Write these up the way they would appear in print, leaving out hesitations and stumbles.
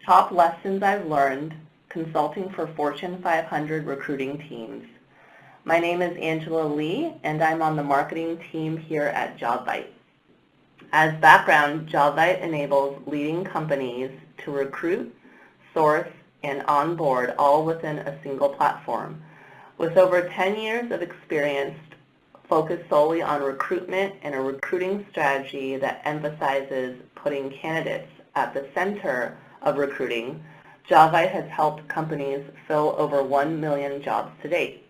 Top Lessons I've Learned, Consulting for Fortune 500 Recruiting Teams. My name is Angela Lee, and I'm on the marketing team here at Jobvite. As background, Jobvite enables leading companies to recruit, source, and onboard all within a single platform. With over 10 years of experience focused solely on recruitment and a recruiting strategy that emphasizes putting candidates at the center of recruiting, Jobvite has helped companies fill over 1 million jobs to date.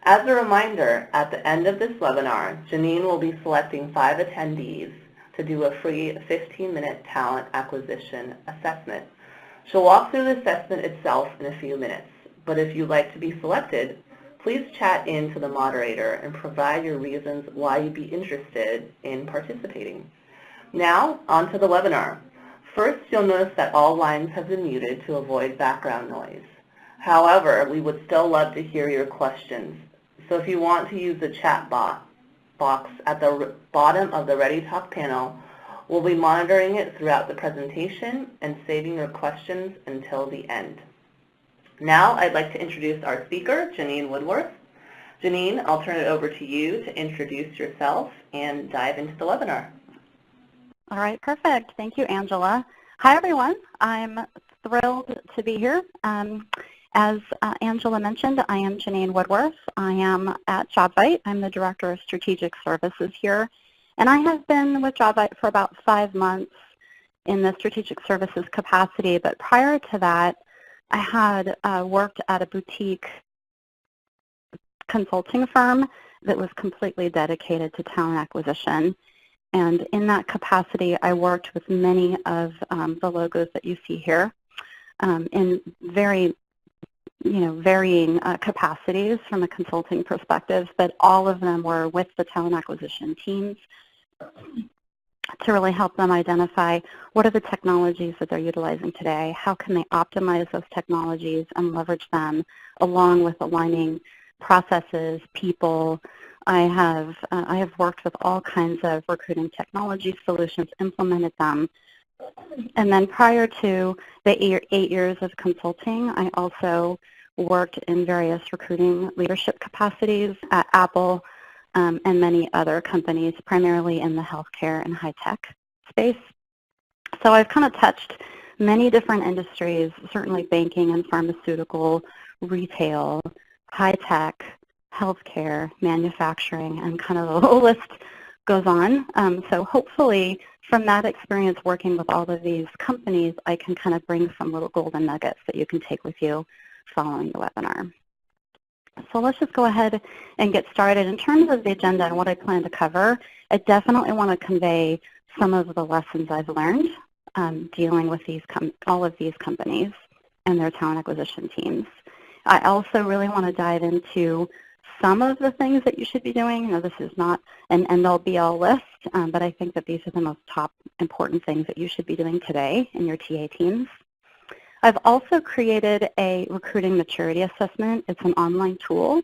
As a reminder, at the end of this webinar, Janine will be selecting 5 attendees to do a free 15-minute talent acquisition assessment. She'll walk through the assessment itself in a few minutes, but if you'd like to be selected, please chat in to the moderator and provide your reasons why you'd be interested in participating. Now, on to the webinar. First, you'll notice that all lines have been muted to avoid background noise. However, we would still love to hear your questions. So if you want to use the chat box at the bottom of the Ready Talk panel, we'll be monitoring it throughout the presentation and saving your questions until the end. Now I'd like to introduce our speaker, Janine Woodworth. Janine, I'll turn it over to you to introduce yourself and dive into the webinar. All right, perfect. Thank you, Angela. Hi, everyone. I'm thrilled to be here. As Angela mentioned, I am Janine Woodworth. I am at Jobvite. I'm the Director of Strategic Services here. And I have been with Jobvite for about 5 months in the strategic services capacity. But prior to that, I had worked at a boutique consulting firm that was completely dedicated to talent acquisition. And in that capacity, I worked with many of the logos that you see here in very, varying capacities from a consulting perspective, but all of them were with the talent acquisition teams to really help them identify what are the technologies that they're utilizing today, how can they optimize those technologies and leverage them along with aligning processes, people. I have worked with all kinds of recruiting technology solutions, implemented them. And then prior to the 8 years of consulting, I also worked in various recruiting leadership capacities at Apple, and many other companies, primarily in the healthcare and high-tech space. So I've kind of touched many different industries, certainly banking and pharmaceutical, retail, high-tech, healthcare, manufacturing, and kind of the list goes on. So hopefully from that experience working with all of these companies, I can kind of bring some little golden nuggets that you can take with you following the webinar. So let's just go ahead and get started. In terms of the agenda and what I plan to cover, I definitely want to convey some of the lessons I've learned dealing with all of these companies and their talent acquisition teams. I also really want to dive into some of the things that you should be doing. This is not an end-all be-all list, but I think that these are the most top important things that you should be doing today in your TA teams. I've also created a recruiting maturity assessment. It's an online tool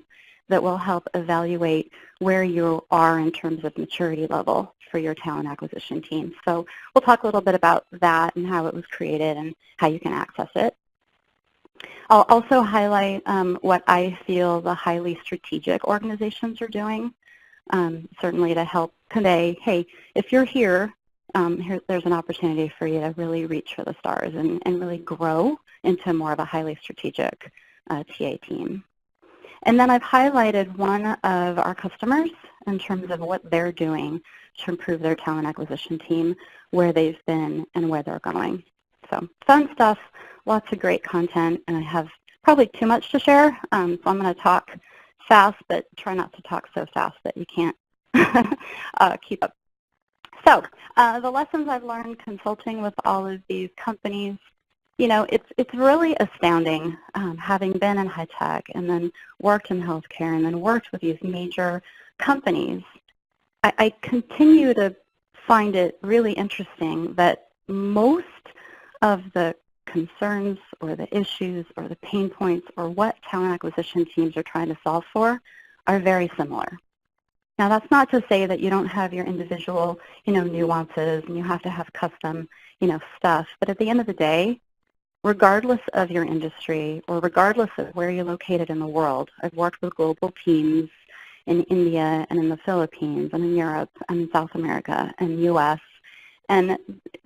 that will help evaluate where you are in terms of maturity level for your talent acquisition team. So we'll talk a little bit about that and how it was created and how you can access it. I'll also highlight what I feel the highly strategic organizations are doing, certainly to help convey, hey, if you're here, there's an opportunity for you to really reach for the stars and really grow into more of a highly strategic TA team. And then I've highlighted one of our customers in terms of what they're doing to improve their talent acquisition team, where they've been and where they're going. So fun stuff, lots of great content, and I have probably too much to share, so I'm going to talk fast, but try not to talk so fast that you can't keep up. So the lessons I've learned consulting with all of these companies, it's really astounding, having been in high tech and then worked in healthcare and then worked with these major companies. I continue to find it really interesting that most of the concerns or the issues or the pain points or what talent acquisition teams are trying to solve for are very similar. Now, that's not to say that you don't have your individual, nuances and you have to have custom, stuff. But at the end of the day, regardless of your industry or regardless of where you're located in the world. I've worked with global teams in India and in the Philippines and in Europe and in South America and U.S. And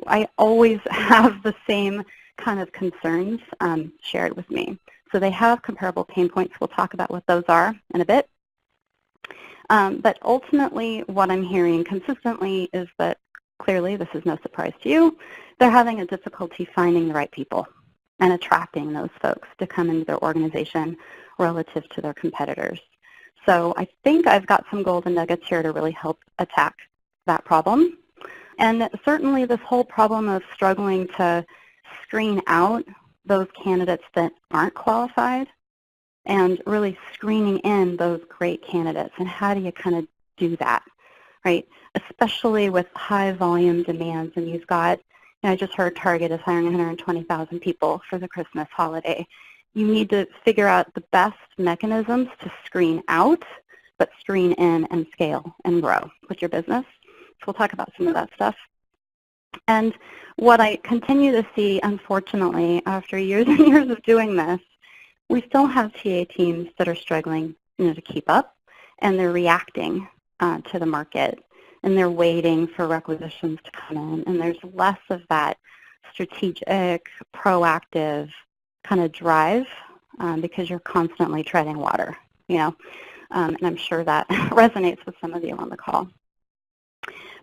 I always have the same kind of concerns shared with me. So they have comparable pain points. We'll talk about what those are in a bit. But ultimately, what I'm hearing consistently is that clearly, this is no surprise to you, they're having a difficulty finding the right people and attracting those folks to come into their organization relative to their competitors. So I think I've got some golden nuggets here to really help attack that problem. And certainly this whole problem of struggling to screen out those candidates that aren't qualified and really screening in those great candidates. And how do you kind of do that, right? Especially with high volume demands. And you've got, I just heard Target is hiring 120,000 people for the Christmas holiday. You need to figure out the best mechanisms to screen out, but screen in and scale and grow with your business. So we'll talk about some of that stuff. And what I continue to see, unfortunately, after years and years of doing this, we still have TA teams that are struggling, to keep up, and they're reacting to the market, and they're waiting for requisitions to come in, and there's less of that strategic, proactive kind of drive because you're constantly treading water, and I'm sure that resonates with some of you on the call.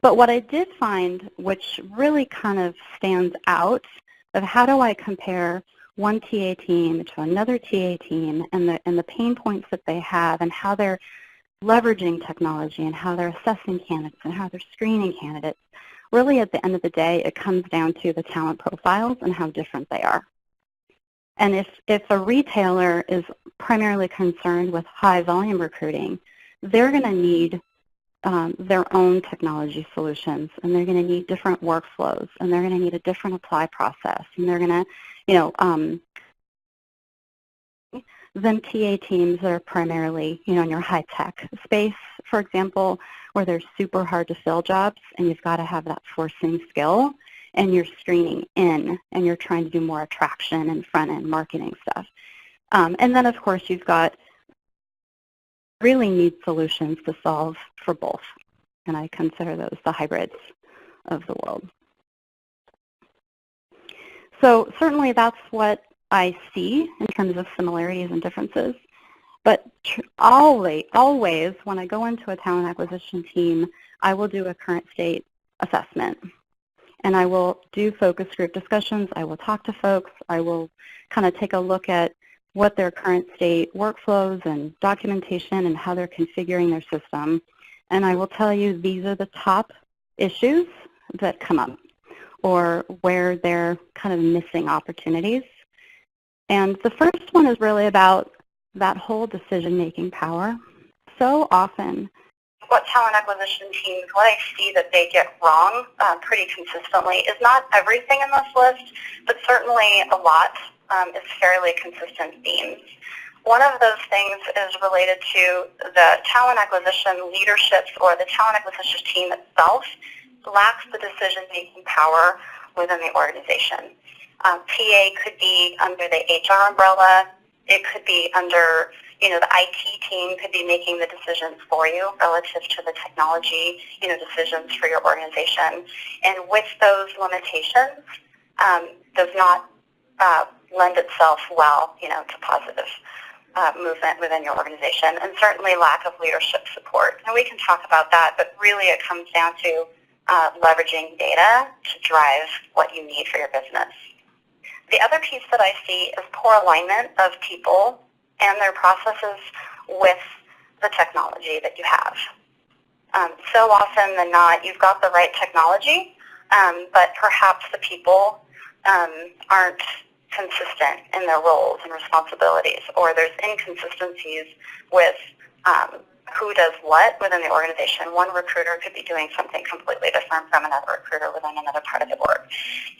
But what I did find, which really kind of stands out, of how do I compare one TA team to another TA team and the pain points that they have and how they're leveraging technology and how they're assessing candidates and how they're screening candidates, really at the end of the day, it comes down to the talent profiles and how different they are. And if a retailer is primarily concerned with high volume recruiting, they're going to need their own technology solutions, and they're going to need different workflows, and they're going to need a different apply process, and they're going to, than TA teams that are primarily, in your high-tech space, for example, where they're super hard to fill jobs, and you've got to have that sourcing skill, and you're screening in, and you're trying to do more attraction and front-end marketing stuff. And then, of course, you've got really need solutions to solve for both, and I consider those the hybrids of the world. So certainly that's what I see in terms of similarities and differences, but always when I go into a talent acquisition team, I will do a current state assessment, and I will do focus group discussions. I will talk to folks. I will kind of take a look at what their current state workflows and documentation and how they're configuring their system. And I will tell you these are the top issues that come up or where they're kind of missing opportunities. And the first one is really about that whole decision-making power. So often, what talent acquisition teams, what I see that they get wrong pretty consistently is not everything in this list, but certainly a lot is fairly consistent themes. One of those things is related to the talent acquisition leaderships or the talent acquisition team itself lacks the decision-making power within the organization. TA could be under the HR umbrella. It could be under, the IT team could be making the decisions for you relative to the technology, decisions for your organization. And with those limitations, does not lend itself well, to positive movement within your organization, and certainly lack of leadership support. And we can talk about that, but really it comes down to leveraging data to drive what you need for your business. The other piece that I see is poor alignment of people and their processes with the technology that you have. So often than not, you've got the right technology, but perhaps the people aren't consistent in their roles and responsibilities, or there's inconsistencies with who does what within the organization. One recruiter could be doing something completely different from another recruiter within another part of the org.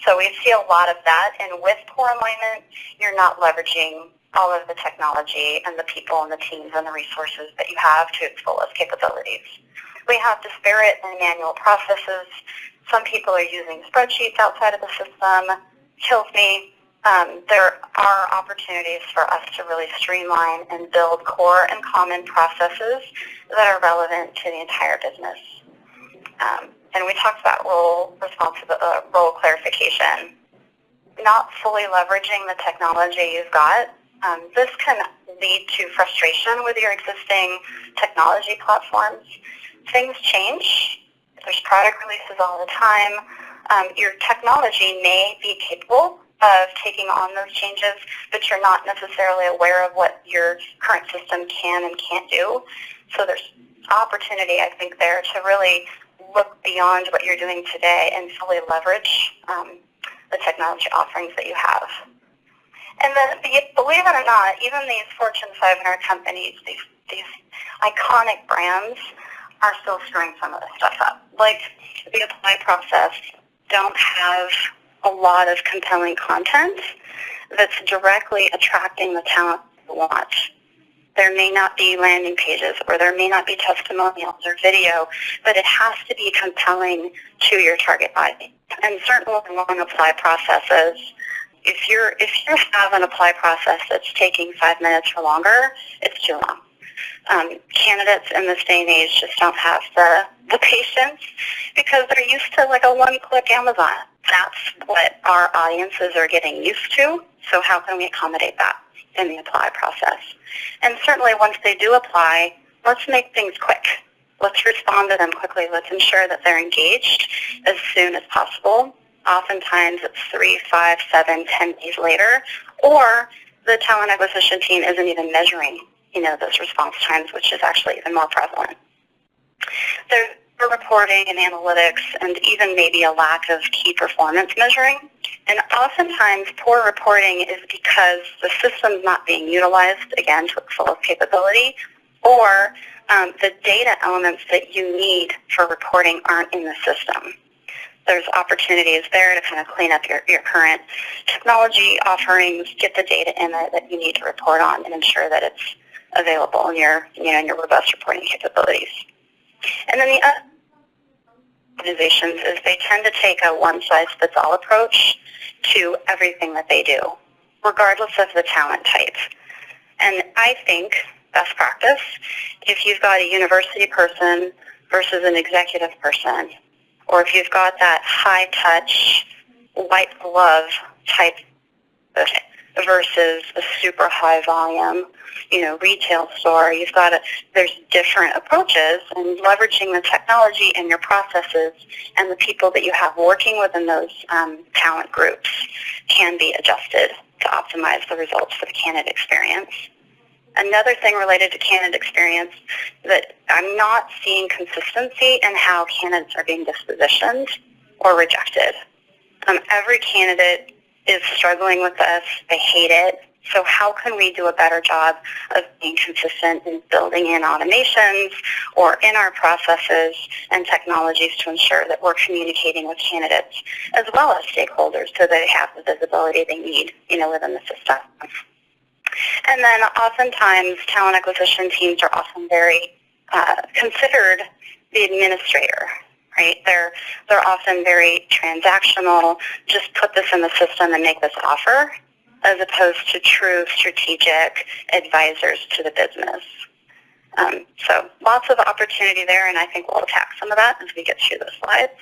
So we see a lot of that, and with poor alignment, you're not leveraging all of the technology and the people and the teams and the resources that you have to its fullest capabilities. We have disparate and manual processes. Some people are using spreadsheets outside of the system. Kills me. there are opportunities for us to really streamline and build core and common processes that are relevant to the entire business. And we talked about role clarification. Not fully leveraging the technology you've got. This can lead to frustration with your existing technology platforms. Things change. There's product releases all the time. Your technology may be capable of taking on those changes, but you're not necessarily aware of what your current system can and can't do. So there's opportunity, I think, there to really look beyond what you're doing today and fully leverage the technology offerings that you have. And then, believe it or not, even these Fortune 500 companies, these iconic brands, are still screwing some of this stuff up. Like the apply process don't have a lot of compelling content that's directly attracting the talent you want. There may not be landing pages, or there may not be testimonials or video, but it has to be compelling to your target audience. And certainly long apply processes, if you have an apply process that's taking 5 minutes or longer, it's too long. Candidates in this day and age just don't have the patience because they're used to like a one-click Amazon. That's what our audiences are getting used to, so how can we accommodate that in the apply process? And certainly once they do apply, let's make things quick. Let's respond to them quickly. Let's ensure that they're engaged as soon as possible. Oftentimes it's 3, 5, 7, 10 days later, or the talent acquisition team isn't even measuring, those response times, which is actually even more prevalent. There's reporting and analytics and even maybe a lack of key performance measuring. And oftentimes poor reporting is because the system's not being utilized, again, to its fullest capability, or the data elements that you need for reporting aren't in the system. There's opportunities there to kind of clean up your current technology offerings, get the data in it that you need to report on, and ensure that it's available in your robust reporting capabilities. And then the other organizations is they tend to take a one-size-fits-all approach to everything that they do, regardless of the talent type. And I think, best practice, if you've got a university person versus an executive person, or if you've got that high-touch, white glove type versus a super high-volume, retail store, there's different approaches, and leveraging the technology and your processes and the people that you have working within those talent groups can be adjusted to optimize the results for the candidate experience. Another thing related to candidate experience that I'm not seeing consistency in how candidates are being dispositioned or rejected. Every candidate is struggling with this. They hate it. So how can we do a better job of being consistent in building in automations or in our processes and technologies to ensure that we're communicating with candidates as well as stakeholders so they have the visibility they need, within the system. And then oftentimes talent acquisition teams are often very considered the administrator, right? They're often very transactional, just put this in the system and make this offer, as opposed to true strategic advisors to the business. So lots of opportunity there, and I think we'll attack some of that as we get through the slides.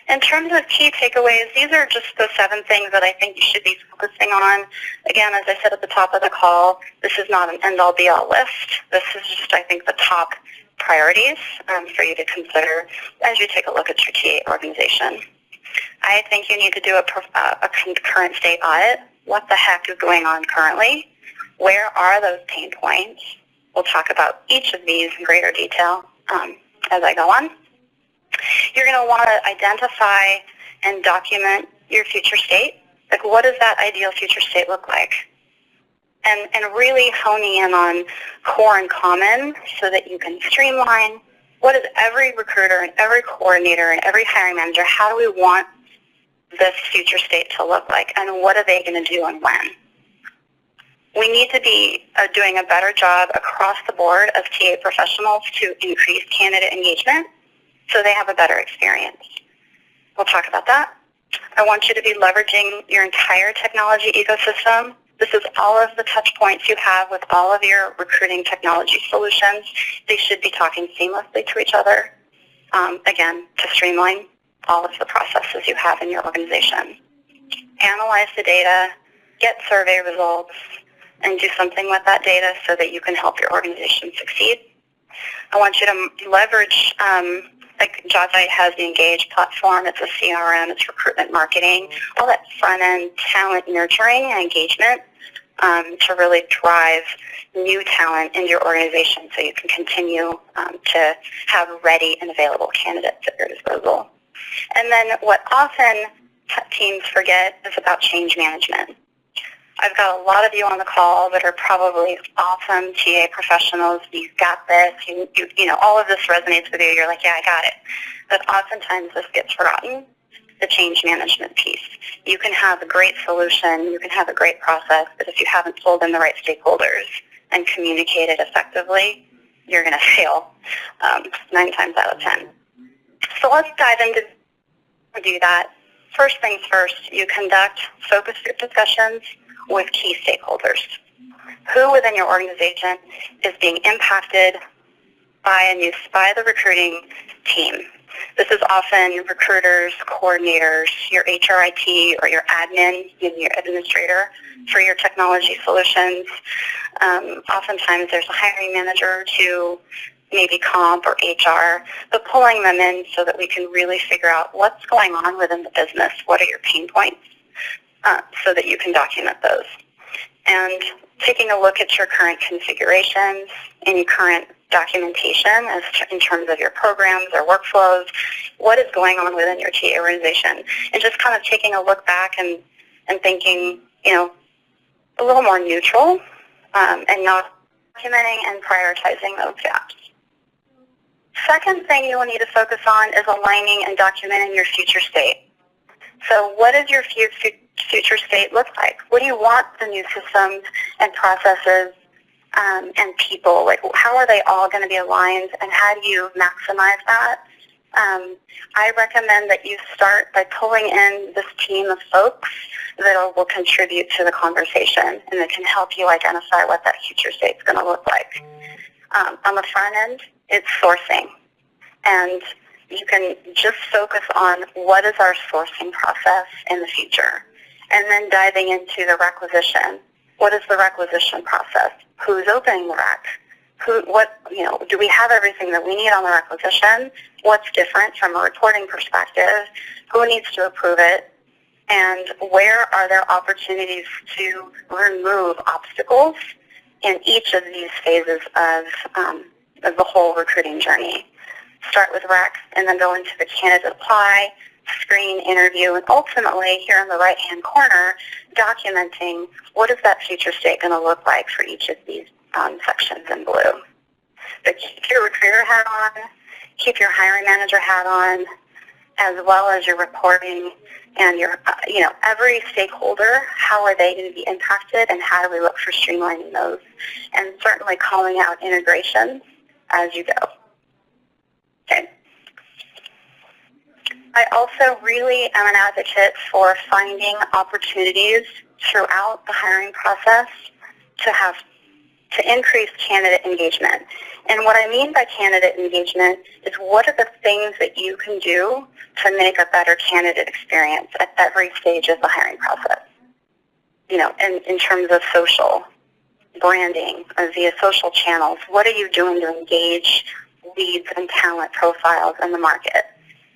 In terms of key takeaways, these are just the 7 things that I think you should be focusing on. Again, as I said at the top of the call, this is not an end-all be-all list. This is just, I think, the top priorities for you to consider as you take a look at your TA organization. I think you need to do a current state audit. What the heck is going on currently? Where are those pain points? We'll talk about each of these in greater detail as I go on. You're going to want to identify and document your future state. Like, what does that ideal future state look like? And really honing in on core and common so that you can streamline. What is every recruiter and every coordinator and every hiring manager, how do we want this future state to look like, and what are they going to do and when? We need to be doing a better job across the board of TA professionals to increase candidate engagement so they have a better experience. We'll talk about that. I want you to be leveraging your entire technology ecosystem. This is all of the touch points you have with all of your recruiting technology solutions. They should be talking seamlessly to each other, again, to streamline all of the processes you have in your organization. Analyze the data, get survey results, and do something with that data so that you can help your organization succeed. I want you to leverage, like Jobvite has the Engage platform. It's a CRM, it's recruitment marketing, all that front-end talent nurturing and engagement to really drive new talent into your organization so you can continue to have ready and available candidates at your disposal. And then what often teams forget is about change management. I've got a lot of you on the call that are probably awesome TA professionals. You've got this. You know, all of this resonates with you. You're like, yeah, I got it. But oftentimes this gets forgotten, the change management piece. You can have a great solution. You can have a great process. But if you haven't pulled in the right stakeholders and communicated effectively, you're going to fail 9 times out of 10. So let's dive into do that. First things first, you conduct focus group discussions with key stakeholders. Who within your organization is being impacted by the recruiting team? This is often your recruiters, coordinators, your HRIT, or your admin, your administrator for your technology solutions. Oftentimes there's a hiring manager to maybe comp or HR, but pulling them in so that we can really figure out what's going on within the business, what are your pain points, so that you can document those. And taking a look at your current configurations and your current documentation in terms of your programs or workflows, what is going on within your TA organization, and just kind of taking a look back and thinking, you know, a little more neutral and not documenting and prioritizing those gaps. Second thing you will need to focus on is aligning and documenting your future state. So what does your future state look like? What do you want the new systems and processes and people, like how are they all going to be aligned, and how do you maximize that? I recommend that you start by pulling in this team of folks that will contribute to the conversation and that can help you identify what that future state is going to look like. On the front end, it's sourcing. And you can just focus on what is our sourcing process in the future. And then diving into the requisition. What is the requisition process? Who's opening the rec? Do we have everything that we need on the requisition? What's different from a reporting perspective? Who needs to approve it? And where are there opportunities to remove obstacles in each of these phases of the whole recruiting journey? Start with rec and then go into the candidate apply, screen, interview, and ultimately here in the right-hand corner, documenting what is that future state going to look like for each of these sections in blue. But keep your recruiter hat on, keep your hiring manager hat on, as well as your reporting and your, every stakeholder, how are they going to be impacted and how do we look for streamlining those, and certainly calling out integrations as you go. Okay. I also really am an advocate for finding opportunities throughout the hiring process to increase candidate engagement. And what I mean by candidate engagement is what are the things that you can do to make a better candidate experience at every stage of the hiring process. In terms of social, branding, or via social channels, what are you doing to engage leads and talent profiles in the market?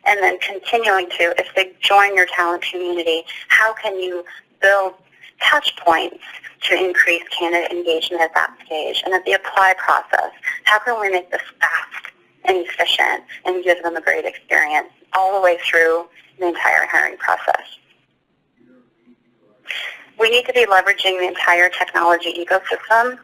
And then continuing to, if they join your talent community, how can you build touch points to increase candidate engagement at that stage? And at the apply process, how can we make this fast and efficient and give them a great experience all the way through the entire hiring process? We need to be leveraging the entire technology ecosystem.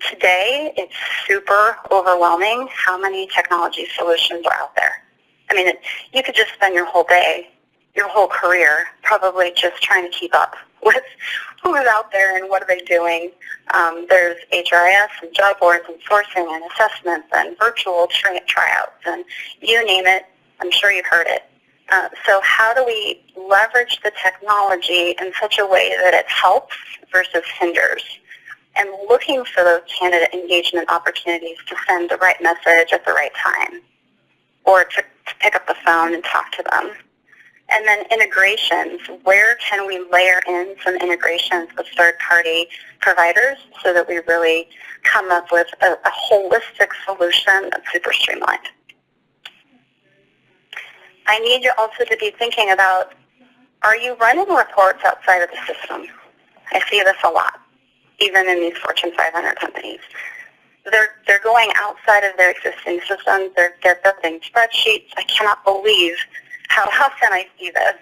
Today, it's super overwhelming how many technology solutions are out there. I mean, you could just spend your whole day, your whole career, probably just trying to keep up with who is out there and what are they doing. There's HRIS and job boards and sourcing and assessments and virtual tryouts and you name it. I'm sure you've heard it. So how do we leverage the technology in such a way that it helps versus hinders? And looking for those candidate engagement opportunities to send the right message at the right time, or to pick up the phone and talk to them. And then integrations, where can we layer in some integrations with third-party providers so that we really come up with a holistic solution that's super streamlined? I need you also to be thinking about, are you running reports outside of the system? I see this a lot, even in these Fortune 500 companies. They're going outside of their existing systems. They're building spreadsheets. I cannot believe how often I see this.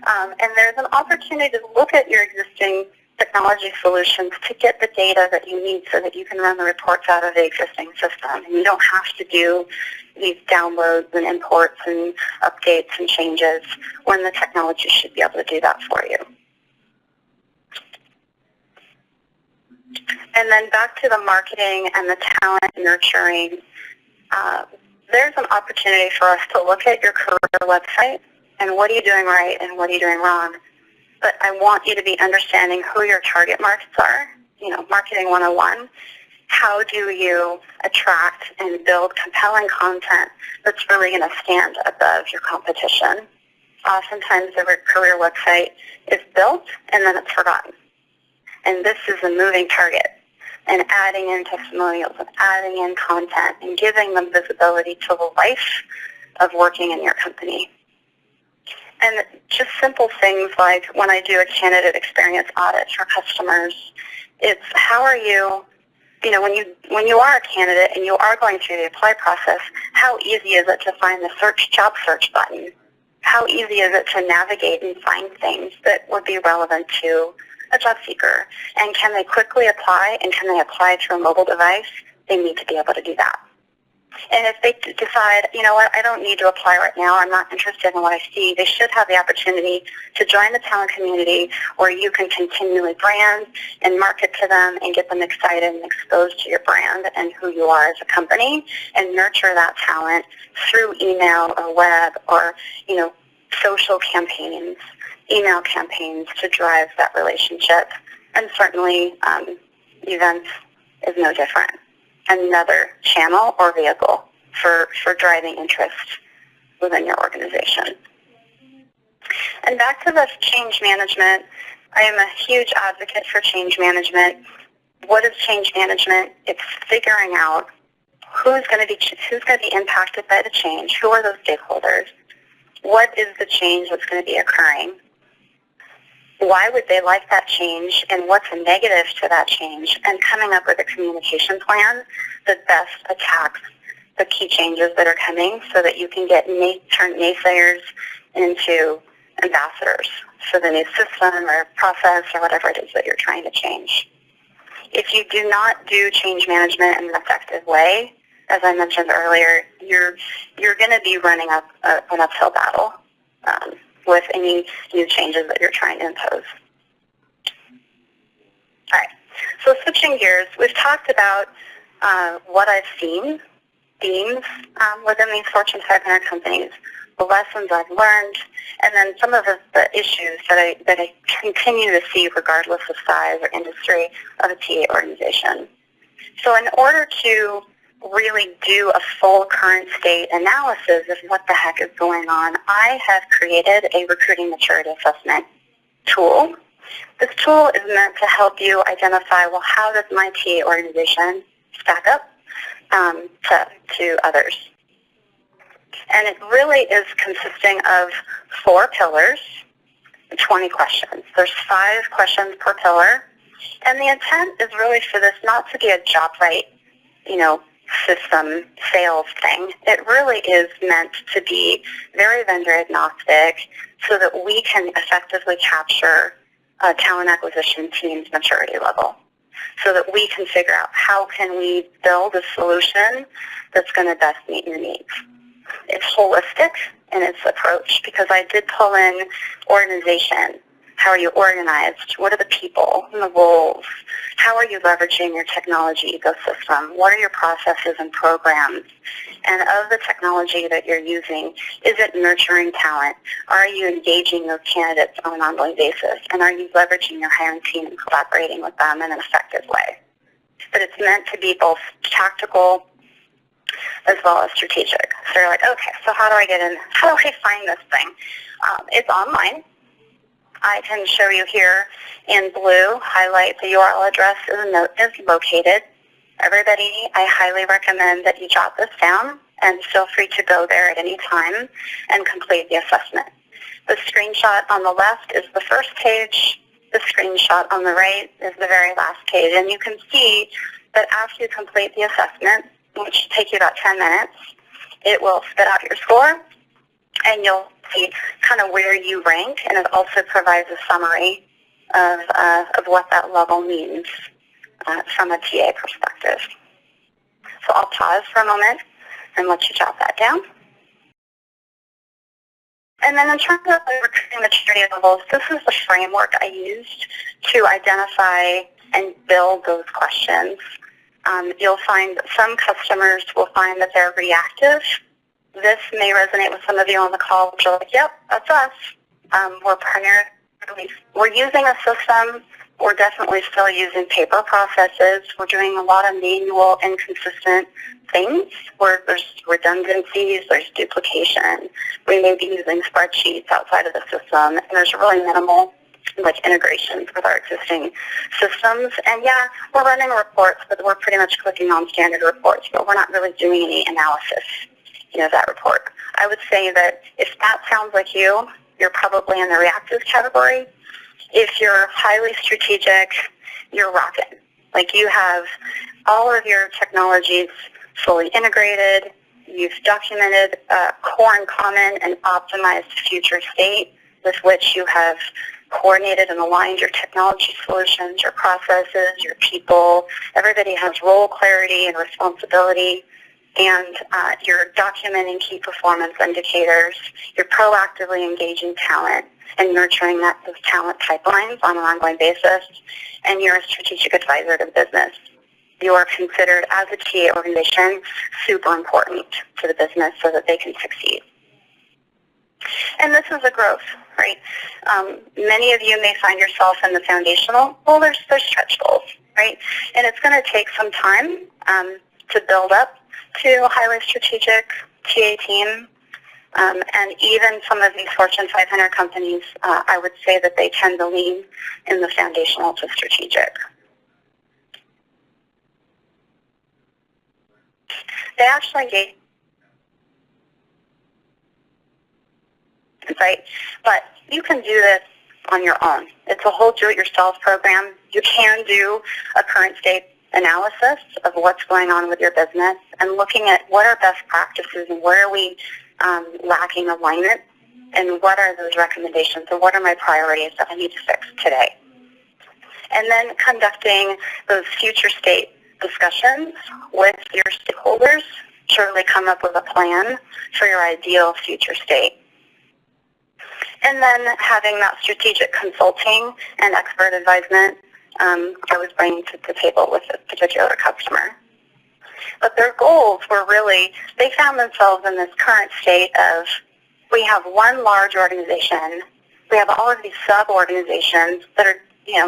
And there's an opportunity to look at your existing technology solutions to get the data that you need so that you can run the reports out of the existing system. And you don't have to do these downloads and imports and updates and changes when the technology should be able to do that for you. And then back to the marketing and the talent nurturing, there's an opportunity for us to look at your career website and what are you doing right and what are you doing wrong. But I want you to be understanding who your target markets are, marketing 101. How do you attract and build compelling content that's really going to stand above your competition? Oftentimes the career website is built and then it's forgotten. And this is a moving target. And adding in testimonials and adding in content and giving them visibility to the life of working in your company. And just simple things like when I do a candidate experience audit for customers, it's how are you, when you are a candidate and you are going through the apply process, how easy is it to find the job search button? How easy is it to navigate and find things that would be relevant to a job seeker? And can they quickly apply, and can they apply through a mobile device? They need to be able to do that. And if they decide, you know what, I don't need to apply right now, I'm not interested in what I see, they should have the opportunity to join the talent community where you can continually brand and market to them and get them excited and exposed to your brand and who you are as a company, and nurture that talent through email or web or, social campaigns, email campaigns to drive that relationship. And certainly events is no different. Another channel or vehicle for driving interest within your organization. And back to the change management, I am a huge advocate for change management. What is change management? It's figuring out who's going to be impacted by the change. Who are those stakeholders? What is the change that's going to be occurring? Why would they like that change, and what's a negative to that change, and coming up with a communication plan that best attacks the key changes that are coming so that you can turn naysayers into ambassadors for the new system or process or whatever it is that you're trying to change. If you do not do change management in an effective way, as I mentioned earlier, you're going to be running up an uphill battle with any new changes that you're trying to impose. All right, so switching gears, we've talked about what I've seen, themes within these Fortune 500 companies, the lessons I've learned, and then some of the issues that I continue to see regardless of size or industry of a TA organization. So in order to really do a full current state analysis of what the heck is going on, I have created a recruiting maturity assessment tool. This tool is meant to help you identify, well, how does my TA organization stack up to others? And it really is consisting of 4 pillars, 20 questions. There's 5 questions per pillar, and the intent is really for this not to be a Jobvite, system sales thing. It really is meant to be very vendor agnostic so that we can effectively capture a talent acquisition team's maturity level, so that we can figure out how can we build a solution that's going to best meet your needs. It's holistic in its approach because I did pull in organization. How are you organized? What are the people and the roles? How are you leveraging your technology ecosystem? What are your processes and programs? And of the technology that you're using, is it nurturing talent? Are you engaging those candidates on an ongoing basis? And are you leveraging your hiring team and collaborating with them in an effective way? But it's meant to be both tactical as well as strategic. So you're like, okay, so how do I get in? How do I find this thing? It's online. I can show you here in blue, highlight the URL address is located. Everybody, I highly recommend that you jot this down and feel free to go there at any time and complete the assessment. The screenshot on the left is the first page. The screenshot on the right is the very last page. And you can see that after you complete the assessment, which should take you about 10 minutes, it will spit out your score, and you'll see kind of where you rank, and it also provides a summary of what that level means from a TA perspective. So I'll pause for a moment and let you jot that down. And then in terms of the recruiting maturity levels, this is the framework I used to identify and build those questions. You'll find some customers will find that they're reactive. This may resonate with some of you on the call, which are like, yep, that's us. We're using a system. We're definitely still using paper processes. We're doing a lot of manual, inconsistent things where there's redundancies, there's duplication. We may be using spreadsheets outside of the system, and there's really minimal integrations with our existing systems. And yeah, we're running reports, but we're pretty much clicking on standard reports, but we're not really doing any analysis of that report. I would say that if that sounds like you, you're probably in the reactive category. If you're highly strategic, you're rocking. You have all of your technologies fully integrated. You've documented core and common and optimized future state with which you have coordinated and aligned your technology solutions, your processes, your people. Everybody has role clarity and responsibility. And you're documenting key performance indicators. You're proactively engaging talent and nurturing those talent pipelines on an ongoing basis. And you're a strategic advisor to the business. You are considered, as a TA organization, super important to the business so that they can succeed. And this is a growth, right? Many of you may find yourself in the foundational. Well, there's stretch goals, right? And it's going to take some time to build up to a highly strategic TA team. And even some of these Fortune 500 companies, I would say that they tend to lean in the foundational to strategic. They actually engage, right? But you can do this on your own. It's a whole do-it-yourself program. You can do a current state analysis of what's going on with your business and looking at what are best practices and where are we lacking alignment and what are those recommendations and what are my priorities that I need to fix today. And then conducting those future state discussions with your stakeholders to really come up with a plan for your ideal future state. And then having that strategic consulting and expert advisement I was bringing to the table with this particular customer. But their goals were really, they found themselves in this current state of, we have one large organization, we have all of these sub-organizations that are,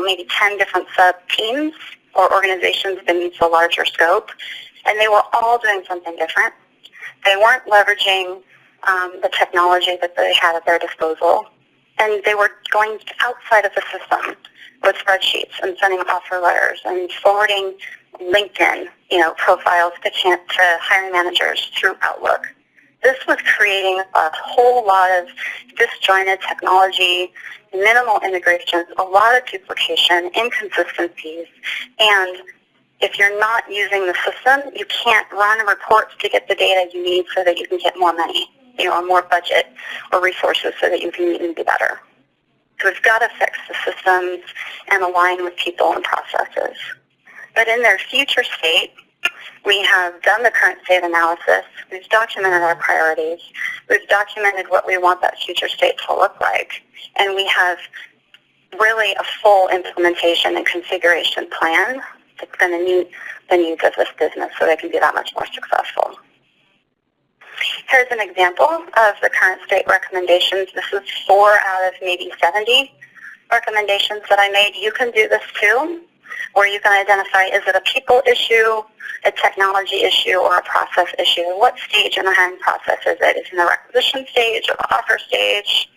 maybe 10 different sub-teams or organizations beneath a larger scope, and they were all doing something different. They weren't leveraging the technology that they had at their disposal, and they were going outside of the system with spreadsheets and sending offer letters and forwarding LinkedIn, profiles to hiring managers through Outlook. This was creating a whole lot of disjointed technology, minimal integrations, a lot of duplication, inconsistencies, and if you're not using the system, you can't run reports to get the data you need so that you can get more money, or more budget or resources so that you can even do better. So we've got to fix the systems and align with people and processes. But in their future state, we have done the current state analysis. We've documented our priorities. We've documented what we want that future state to look like. And we have really a full implementation and configuration plan that's going to meet the needs of this business so they can be that much more successful. Here's an example of the current state recommendations. This is 4 out of maybe 70 recommendations that I made. You can do this too, where you can identify, is it a people issue, a technology issue, or a process issue? What stage in the hiring process is it? Is it in the requisition stage or the offer stage?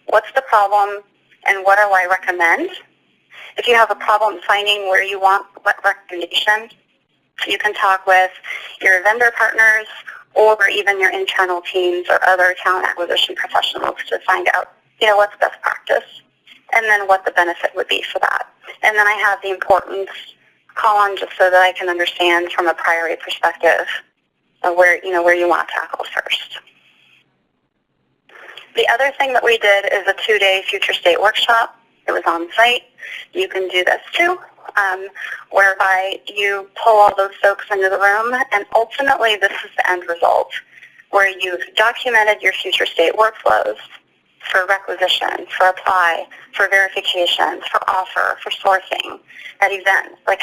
What's the problem, and what do I recommend? If you have a problem finding where you want what recommendation, you can talk with your vendor partners or even your internal teams or other talent acquisition professionals to find out, what's best practice and then what the benefit would be for that. And then I have the importance column just so that I can understand from a priority perspective of where you want to tackle first. The other thing that we did is a 2-day future state workshop. It was on site. You can do this too, whereby you pull all those folks into the room, and ultimately this is the end result, where you've documented your future state workflows for requisition, for apply, for verification, for offer, for sourcing, at events, like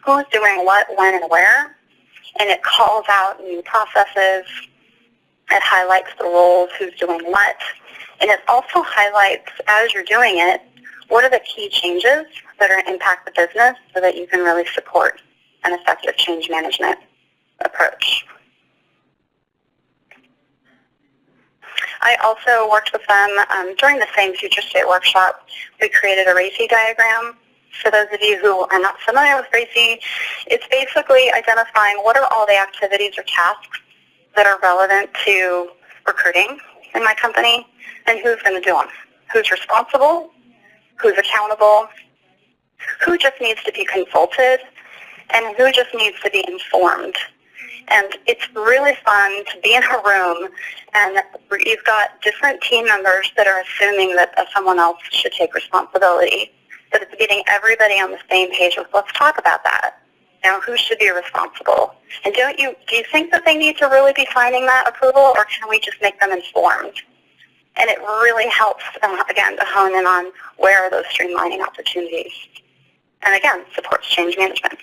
who's doing what, when, and where, and it calls out new processes. It highlights the roles, who's doing what, and it also highlights, as you're doing it, what are the key changes that are going to impact the business so that you can really support an effective change management approach. I also worked with them during the same future state workshop. We created a RACI diagram. For those of you who are not familiar with RACI, it's basically identifying what are all the activities or tasks that are relevant to recruiting in my company and who's going to do them, who's responsible, who's accountable, who just needs to be consulted, and who just needs to be informed. And it's really fun to be in a room and you've got different team members that are assuming that someone else should take responsibility, but it's getting everybody on the same page with, let's talk about that. Who should be responsible? And do you think that they need to really be signing that approval, or can we just make them informed? And it really helps, again, to hone in on where are those streamlining opportunities. And again, supports change management.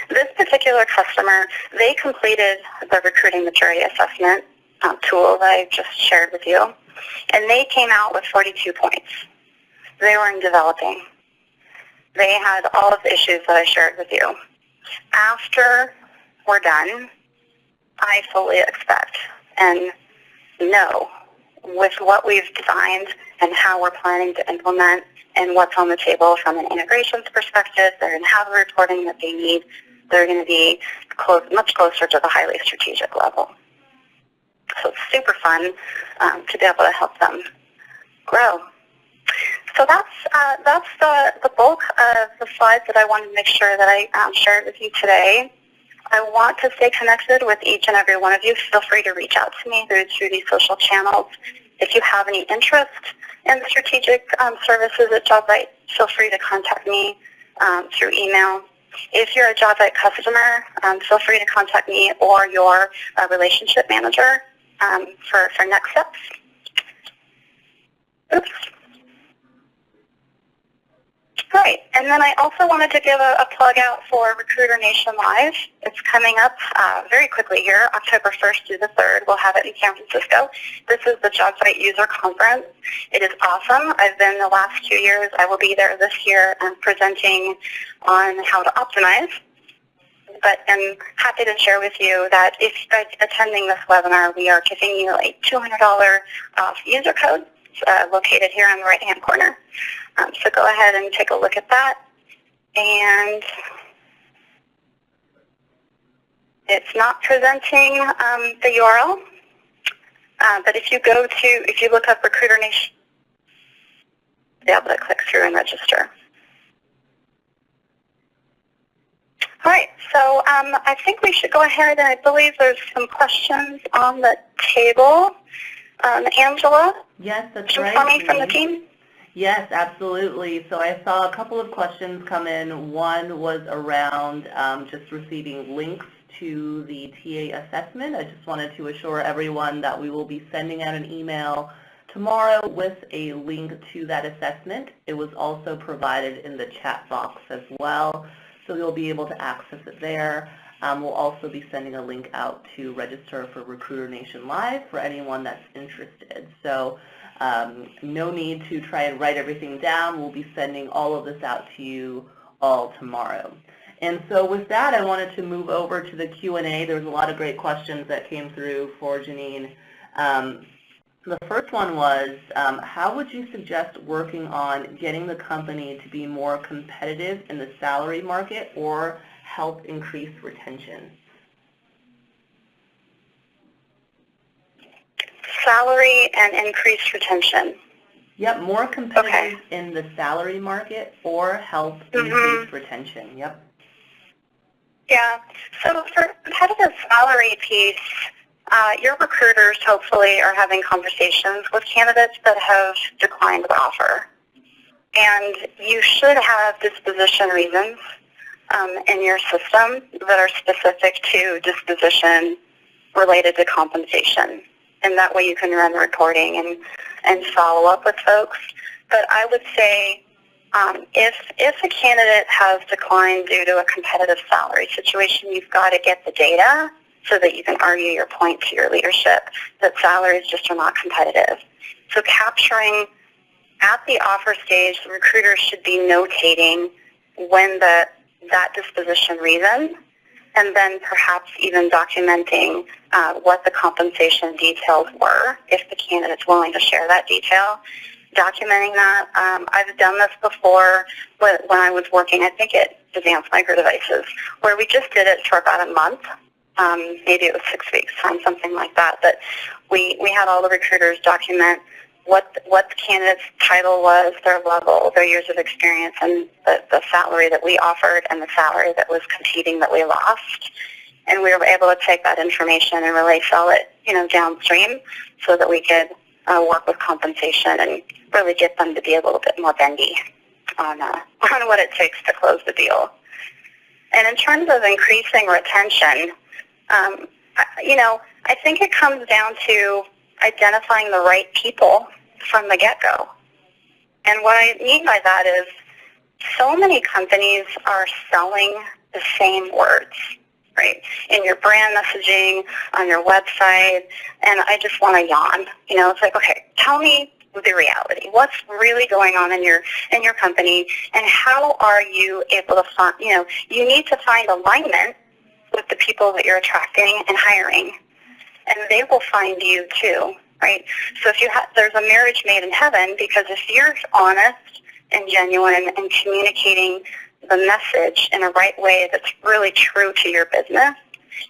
This particular customer, they completed the recruiting maturity assessment tool that I just shared with you, and they came out with 42 points. They were in developing. They had all of the issues that I shared with you. After we're done, I fully expect and know with what we've designed and how we're planning to implement and what's on the table from an integrations perspective. They're going to have the reporting that they need. They're going to be much closer to the highly strategic level. So it's super fun to be able to help them grow. So that's the bulk of the slides that I wanted to make sure that I shared with you today. I want to stay connected with each and every one of you. Feel free to reach out to me through these social channels. If you have any interest in the strategic services at Jobvite, feel free to contact me through email. If you're a Jobvite customer, feel free to contact me or your relationship manager for next steps. Oops. All right, and then I also wanted to give a plug out for Recruiter Nation Live. It's coming up very quickly here, October 1st through the 3rd. We'll have it in San Francisco. This is the Jobvite User Conference. It is awesome. I've been the last 2 years. I will be there this year presenting on how to optimize. But I'm happy to share with you that if you're attending this webinar, we are giving you a $200 off user code located here on the right-hand corner. So go ahead and take a look at that. And it's not presenting the URL, but if you look up Recruiter Nation, you'll be able to click through and register. All right, so I think we should go ahead, and I believe there's some questions on the table. Angela? Yes, that's right. For me from the team? Yes, absolutely. So I saw a couple of questions come in. One was around just receiving links to the TA assessment. I just wanted to assure everyone that we will be sending out an email tomorrow with a link to that assessment. It was also provided in the chat box as well, so you'll be able to access it there. We'll also be sending a link out to register for Recruiter Nation Live for anyone that's interested. So no need to try and write everything down. We'll be sending all of this out to you all tomorrow. And so with that, I wanted to move over to the Q&A. There was a lot of great questions that came through for Janine. The first one was, how would you suggest working on getting the company to be more competitive in the salary market or help increase retention? Salary and increased retention. Yep, more competitive in the salary market or help increase retention. Yep. Yeah, so for competitive salary piece, your recruiters hopefully are having conversations with candidates that have declined the offer. And you should have disposition reasons in your system that are specific to disposition related to compensation. And that way you can run reporting and follow up with folks. But I would say if a candidate has declined due to a competitive salary situation, you've got to get the data so that you can argue your point to your leadership that salaries just are not competitive. So capturing at the offer stage, the recruiter should be notating when that disposition reason, and then perhaps even documenting what the compensation details were, if the candidate's willing to share that detail. Documenting that. I've done this before when I was working, I think, at Advanced Micro Devices, where we just did it for about a month. Maybe it was 6 weeks time, something like that. But we had all the recruiters document what the candidate's title was, their level, their years of experience, and the salary that we offered and the salary that was competing that we lost. And we were able to take that information and really sell it, downstream so that we could work with compensation and really get them to be a little bit more bendy on what it takes to close the deal. And in terms of increasing retention, I think it comes down to identifying the right people from the get-go. And what I mean by that is so many companies are selling the same words, right, in your brand messaging, on your website, and I just want to yawn. It's like, okay, tell me the reality. What's really going on in your company, and how are you able to find, you need to find alignment with the people that you're attracting and hiring, and they will find you too, right? So if there's a marriage made in heaven, because if you're honest and genuine and communicating the message in a right way that's really true to your business,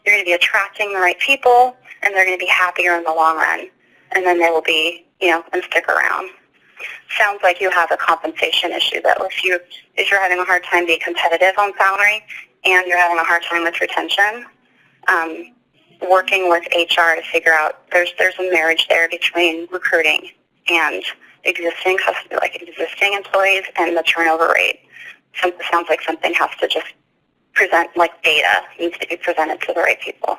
you're going to be attracting the right people, and they're going to be happier in the long run, and then they will be, and stick around. Sounds like you have a compensation issue, though. If you're having a hard time being competitive on salary and you're having a hard time with retention, working with HR to figure out there's a marriage there between recruiting and existing employees and the turnover rate. Sounds like something has to just needs to be presented to the right people.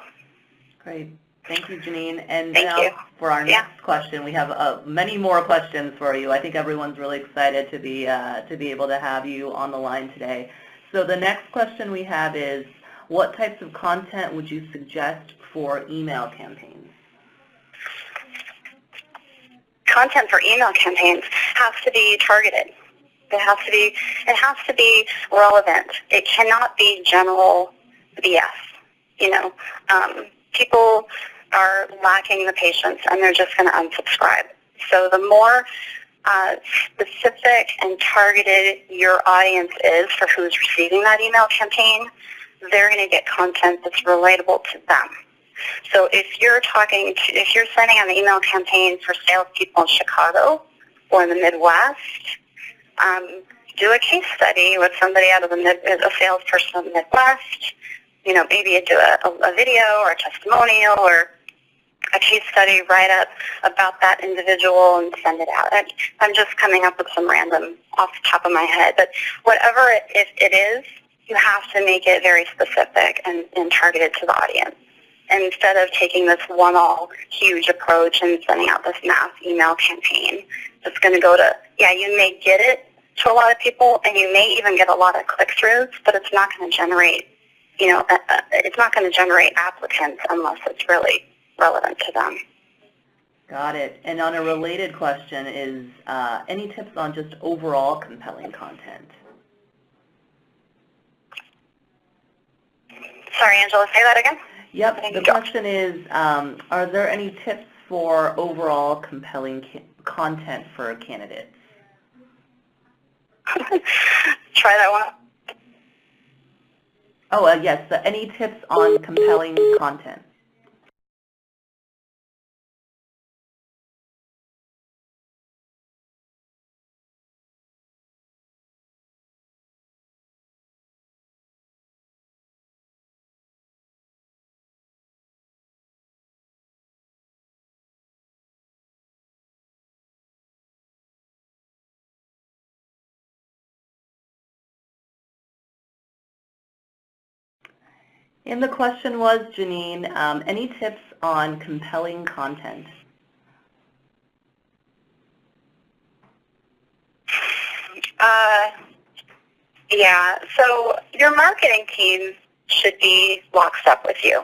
Great. Thank you, Janine. And Thank you. For our next question, we have many more questions for you. I think everyone's really excited to be able to have you on the line today. So the next question we have is, what types of content would you suggest for email campaigns? Content for email campaigns has to be targeted. It has to be relevant. It cannot be general BS. People are lacking the patience, and they're just going to unsubscribe. So the more specific and targeted your audience is for who's receiving that email campaign, they're going to get content that's relatable to them. So if you're sending out an email campaign for salespeople in Chicago or in the Midwest, do a case study with somebody out of a salesperson in the Midwest. Maybe you do a video or a testimonial or a case study write-up about that individual and send it out. I'm just coming up with some random off the top of my head, but whatever it is, you have to make it very specific and targeted to the audience. And instead of taking this one-all huge approach and sending out this mass email campaign, it's going to go to, you may get it to a lot of people, and you may even get a lot of click-throughs, but it's not going to generate it's not going to generate applicants unless it's really relevant to them. Got it. And on a related question is, any tips on just overall compelling content? Sorry, Angela, say that again? Yep. The question is, are there any tips for overall compelling content for candidates? Try that one. Oh, yes. So any tips on compelling content? And the question was, Janine, any tips on compelling content? Yeah, so your marketing team should be lockstep with you.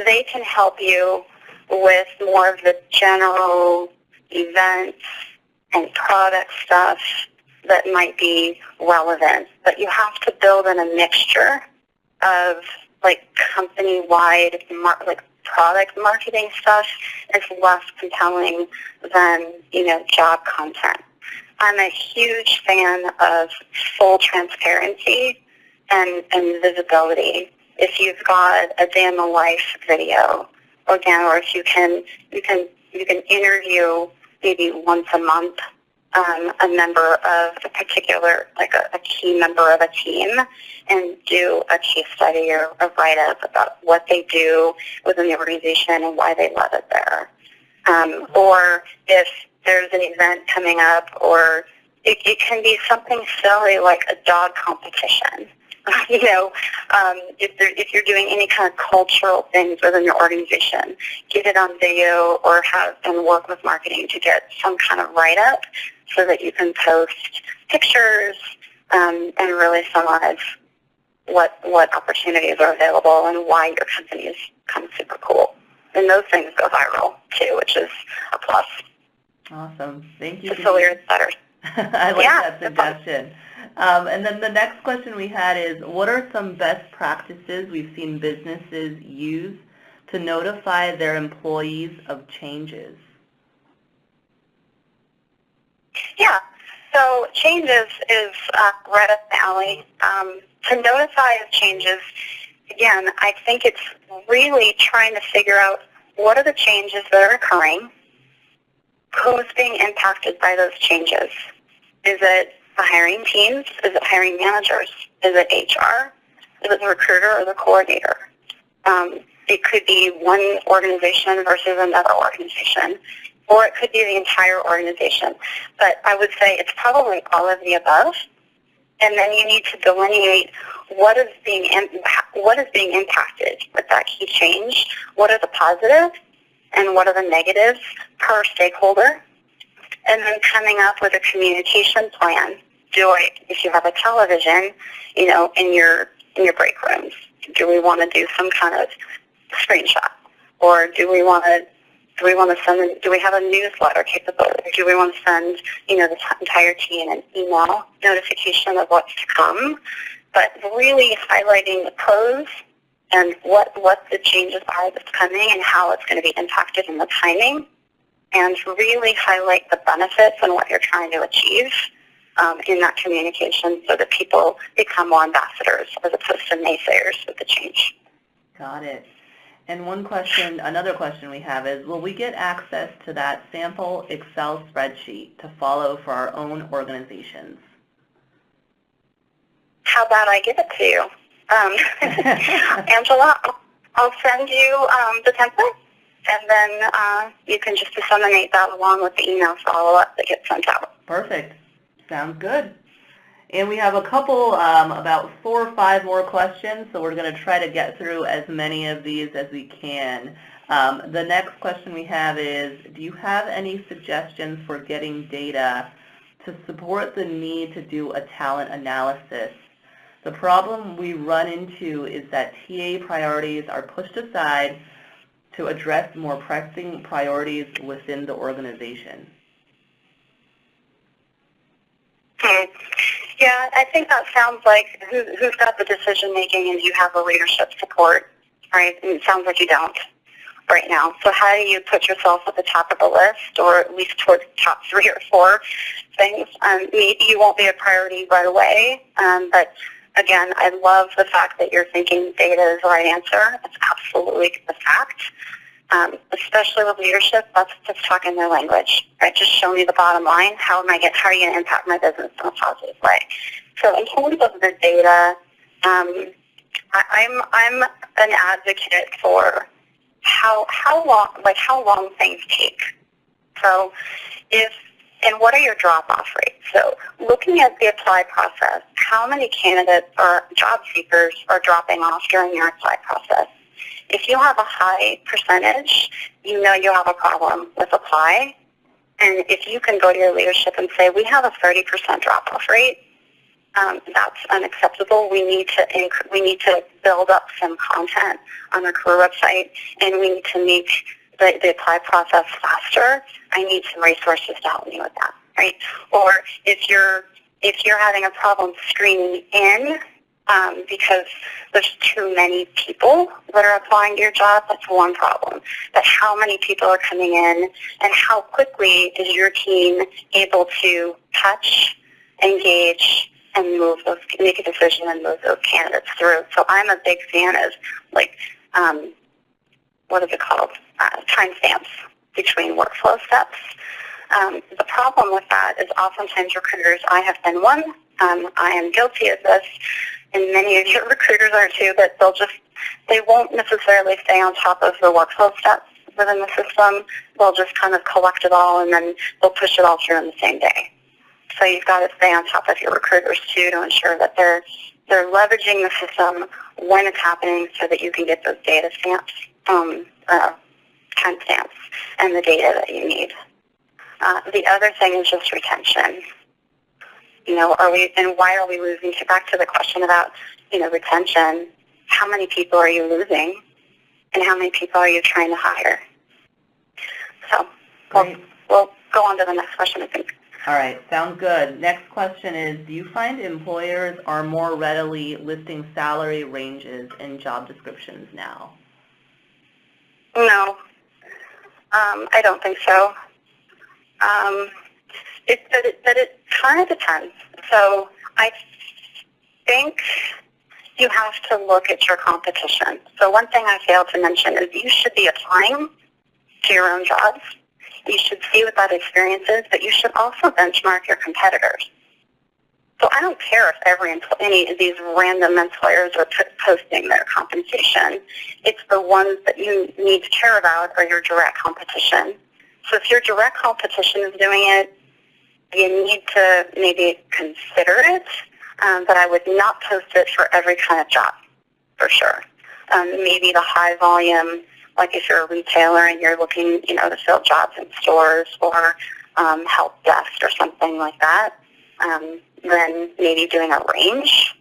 They can help you with more of the general events and product stuff that might be relevant, but you have to build in a mixture of like company-wide product marketing stuff is less compelling than job content. I'm a huge fan of full transparency and visibility. If you've got a day in the life video, or if you can interview maybe once a month a member of a particular, like a key member of a team, and do a case study or a write-up about what they do within the organization and why they love it there. Or if there's an event coming up, or it can be something silly like a dog competition. If you're doing any kind of cultural things within your organization, get it on video or work with marketing to get some kind of write-up so that you can post pictures and really summarize what opportunities are available and why your company is kind of super cool. And those things go viral too, which is a plus. Awesome. Thank you. The sillier it's better. I like that suggestion. And then the next question we had is, what are some best practices we've seen businesses use to notify their employees of changes? Yeah. So changes is right up the alley. To notify of changes, again, I think it's really trying to figure out what are the changes that are occurring, who's being impacted by those changes. Is it the hiring teams? Is it hiring managers? Is it HR? Is it the recruiter or the coordinator? It could be one organization versus another organization, or it could be the entire organization. But I would say it's probably all of the above. And then you need to delineate what is being impacted with that key change. What are the positives and what are the negatives per stakeholder? And then coming up with a communication plan. If you have a television, in your break rooms, do we want to do some kind of screenshot, or do we have a newsletter capability? Do we want to send the entire team an email notification of what's to come? But really highlighting the pros and what the changes are that's coming and how it's going to be impacted in the timing, and really highlight the benefits and what you're trying to achieve in that communication so that people become more ambassadors as opposed to naysayers with the change. Got it. And another question we have is, will we get access to that sample Excel spreadsheet to follow for our own organizations? How about I give it to you? Angela, I'll send you the template, and then you can just disseminate that along with the email follow-up that gets sent out. Perfect. Sounds good. And we have a couple, about 4 or 5 more questions, so we're going to try to get through as many of these as we can. The next question we have is, do you have any suggestions for getting data to support the need to do a talent analysis The problem we run into is that TA priorities are pushed aside to address more pressing priorities within the organization. Yeah, I think that sounds like who's got the decision making and you have the leadership support, right? And it sounds like you don't right now. So how do you put yourself at the top of the list, or at least towards the top 3 or 4 things? Maybe you won't be a priority right away, but again, I love the fact that you're thinking data is the right answer. It's absolutely the fact. Especially with leadership, let's just talk in their language, right? Just show me the bottom line. How are you going to impact my business in a positive way? So in terms of the data, I'm an advocate for how long things take. So and what are your drop-off rates? So looking at the apply process, how many candidates or job seekers are dropping off during your apply process? If you have a high percentage, you know you have a problem with apply. And if you can go to your leadership and say, we have a 30% drop-off rate, that's unacceptable. We need to build up some content on our career website, and we need to make the apply process faster. I need some resources to help me with that, right? Or if you're having a problem screening in because there's too many people that are applying to your job, that's one problem. But how many people are coming in, and how quickly is your team able to touch, engage, and make a decision and move those candidates through? So I'm a big fan of, what is it called? Timestamps between workflow steps. The problem with that is oftentimes recruiters, I have been one, I am guilty of this, and many of your recruiters are too, but they won't necessarily stay on top of the workflow steps within the system. They'll just kind of collect it all, and then they'll push it all through in the same day. So you've got to stay on top of your recruiters too to ensure that they're leveraging the system when it's happening so that you can get those data stamps, timestamps, and the data that you need. The other thing is just retention. Why are we losing? Back to the question about, retention. How many people are you losing, and how many people are you trying to hire? So we'll go on to the next question, I think. All right, sounds good. Next question is, do you find employers are more readily listing salary ranges in job descriptions now? No, I don't think so. It kind of depends. So I think you have to look at your competition. So one thing I failed to mention is you should be applying to your own jobs. You should see what that experience is, but you should also benchmark your competitors. So I don't care if any of these random employers are posting their compensation. It's the ones that you need to care about are your direct competition. So if your direct competition is doing it, you need to maybe consider it, but I would not post it for every kind of job, for sure. Maybe the high volume, like if you're a retailer and you're looking, to fill jobs in stores or help desk or something like that, then maybe doing a range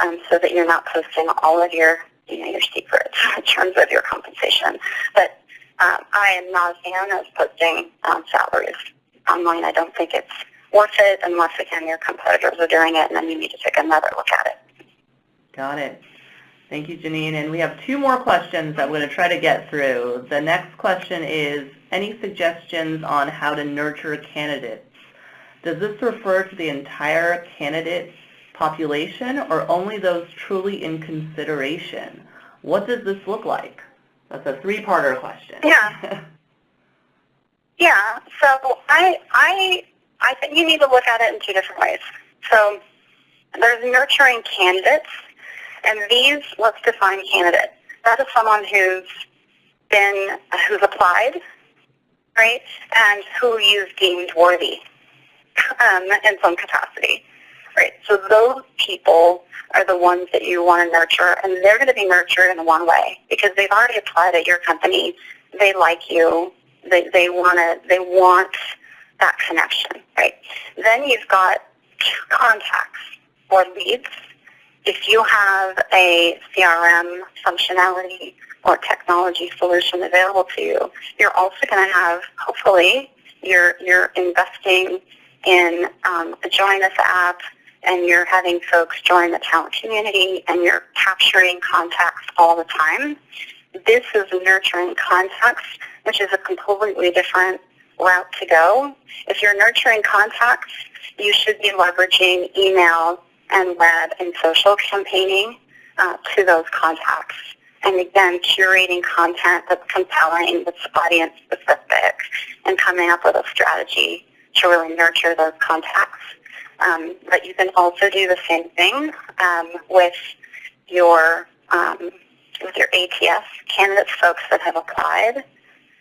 so that you're not posting all of your, your secrets in terms of your compensation. But I am not a fan of posting salaries online. I don't think it's worth it unless, again, your competitors are doing it, and then you need to take another look at it. Got it. Thank you, Janine. And we have 2 more questions that I'm going to try to get through. The next question is, any suggestions on how to nurture candidates? Does this refer to the entire candidate population or only those truly in consideration? What does this look like? That's a 3-parter question. Yeah. Yeah. So I think you need to look at it in 2 different ways. So there's nurturing candidates, and let's define candidate. That is someone who's applied, right, and who you've deemed worthy in some capacity, right? So those people are the ones that you want to nurture, and they're going to be nurtured in one way because they've already applied at your company. They like you. They want that connection, right? Then you've got contacts or leads, if you have a CRM functionality or technology solution available to you, you're also going to have, hopefully, you're investing in a Join Us app, and you're having folks join the talent community, and you're capturing contacts all the time. This is nurturing contacts, which is a completely different route to go. If you're nurturing contacts, you should be leveraging email and web and social campaigning to those contacts. And again, curating content that's compelling, that's audience specific, and coming up with a strategy to really nurture those contacts. But you can also do the same thing with your ATS candidates, folks that have applied,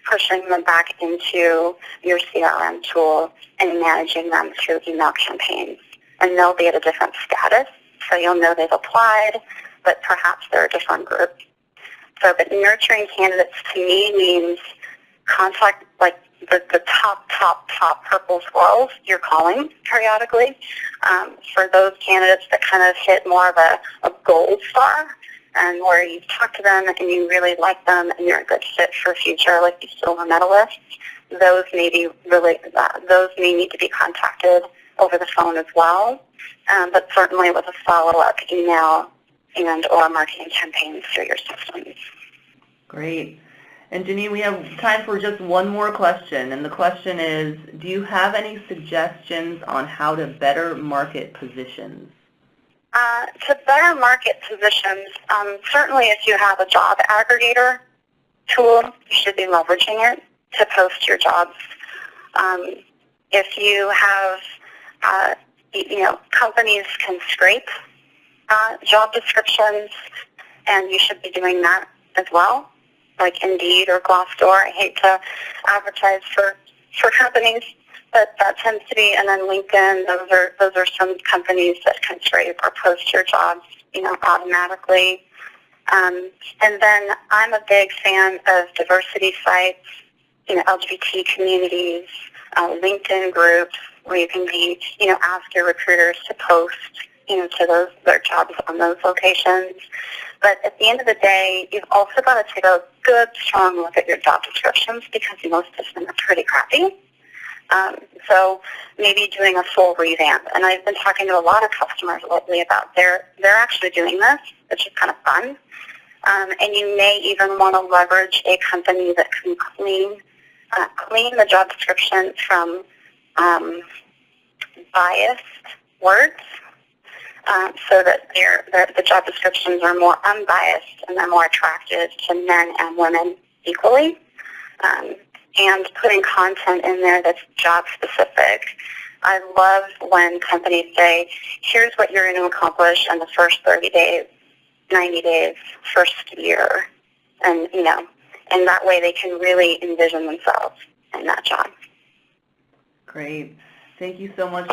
pushing them back into your CRM tool and managing them through email campaigns. And they'll be at a different status, so you'll know they've applied, but perhaps they're a different group. So, but nurturing candidates to me means contact, like the top purple squirrels you're calling periodically. For those candidates that kind of hit more of a gold star, and where you've talked to them and you really like them and you're a good fit for future, like the silver medalists, those may be really, those may need to be contacted over the phone as well, but certainly with a follow-up email and or marketing campaigns through your systems. Great. And Janine, we have time for just one more question, and the question is, do you have any suggestions on how to better market positions? To better market positions, certainly if you have a job aggregator tool, you should be leveraging it to post your jobs. If you have, companies can scrape job descriptions, and you should be doing that as well, like Indeed or Glassdoor. I hate to advertise for companies, but that tends to be, and then LinkedIn, those are some companies that can scrape or post your jobs, automatically. And then I'm a big fan of diversity sites, LGBT communities, LinkedIn groups where you can be, ask your recruiters to post, to their jobs on those locations. But at the end of the day, you've also got to take a good, strong look at your job descriptions, because most of them are pretty crappy. So maybe doing a full revamp. And I've been talking to a lot of customers lately about they're actually doing this, which is kind of fun. And you may even want to leverage a company that can clean the job description from biased words, so that the job descriptions are more unbiased and they're more attractive to men and women equally. And putting content in there that's job specific. I love when companies say, here's what you're going to accomplish in the first 30 days, 90 days, first year. And, and that way they can really envision themselves in that job. Great. Thank you so much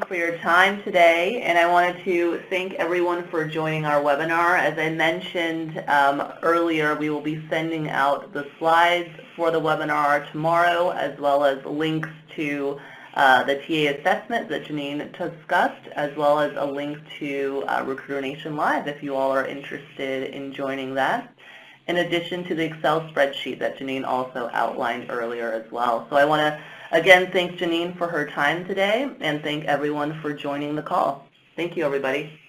for your time today, and I wanted to thank everyone for joining our webinar. As I mentioned earlier, we will be sending out the slides for the webinar tomorrow, as well as links to the TA assessment that Janine discussed, as well as a link to Recruiter Nation Live if you all are interested in joining that, in addition to the Excel spreadsheet that Janine also outlined earlier as well. So I want to again thank Janine for her time today, and thank everyone for joining the call. Thank you, everybody.